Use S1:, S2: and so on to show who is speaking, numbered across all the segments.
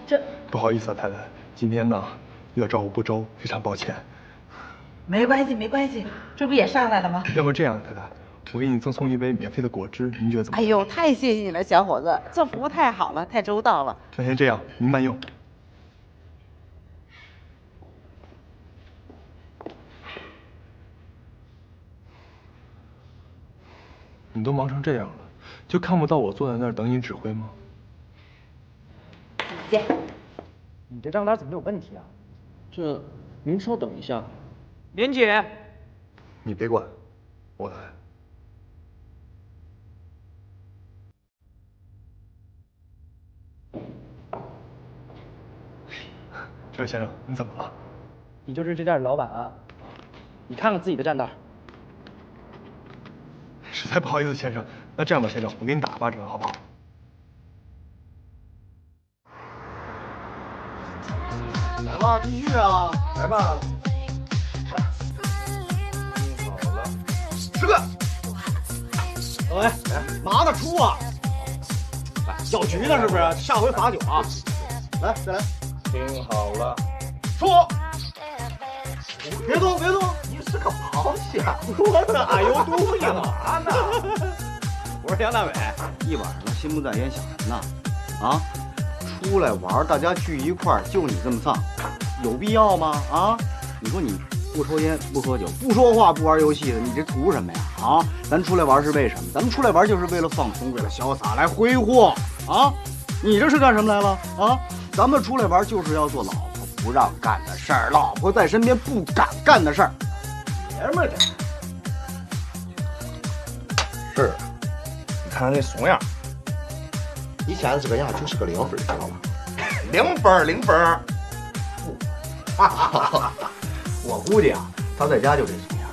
S1: 这
S2: 不好意思啊，太太，今天呢有点照顾不周，非常抱歉。
S1: 没关系，没关系，这不也上来了吗？
S2: 要不这样，太太，我给你赠送一杯免费的果汁，您觉得怎么样？
S1: 哎呦，太谢谢你了，小伙子，这服务太好了，太周到了。
S2: 那先这样，您慢用。你都忙成这样了，就看不到我坐在那儿等你指挥吗？
S1: 姐，
S3: 你这账单怎么有问题啊？这，您稍等一下。莲姐，
S2: 你别管，我来。这位先生，你怎么了？
S3: 你就是这店的老板啊？你看看自己的账单。
S2: 实在不好意思，先生。那这样吧，先生，我给你打8折，好不好？
S4: 来吧，继续啊，来吧。好了，吃个。喂，拿得出啊？要局呢是不是？下回罚酒啊！来，再来。听好了，说。别动，别动，你是个螃蟹，我呢？哎呦，嘟你嘛呢？我说杨大伟，一晚上心不在焉想什么呢？啊？出来玩，大家聚一块儿，就你这么丧，有必要吗？啊，你说你不抽烟不喝酒不说话不玩游戏的，你这图什么呀？啊，咱出来玩是为什么？咱们出来玩就是为了放松，为了潇洒，来挥霍啊！你这是干什么来了？啊，咱们出来玩就是要做老婆不让干的事儿，老婆在身边不敢干的事儿。爷们儿的，
S5: 是，你看他那怂样。你现在这个样就是个0分，知道吗？0分，0分。
S4: 哈哈哈！我估计啊，他在家就这怂样，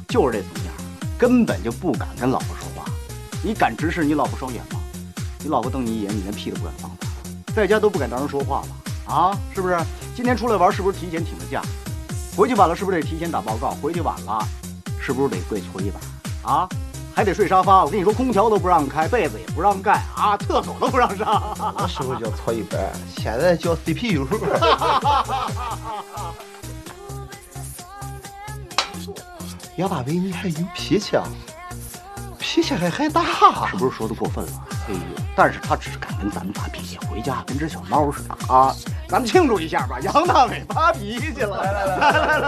S4: 就是这怂样，根本就不敢跟老婆说话。你敢直视你老婆双眼吗？你老婆瞪你一眼，你连屁都不敢放她。在家都不敢当人说话了啊？是不是？今天出来玩是不是提前请的假？回去晚了是不是得提前打报告？回去晚了是不是得跪搓衣板啊？还得睡沙发，我跟你说，空调都不让开，被子也不让盖啊，厕所都不让上。
S5: 那时候叫搓衣板，现在叫 CPU。杨大伟，你还有脾气啊？脾气还大，
S4: 是不是说的过分了？哎呦，但是他只是敢跟咱们发脾气，回家跟只小猫似的啊！咱们庆祝一下吧，杨大伟发脾气了，来来来来来来。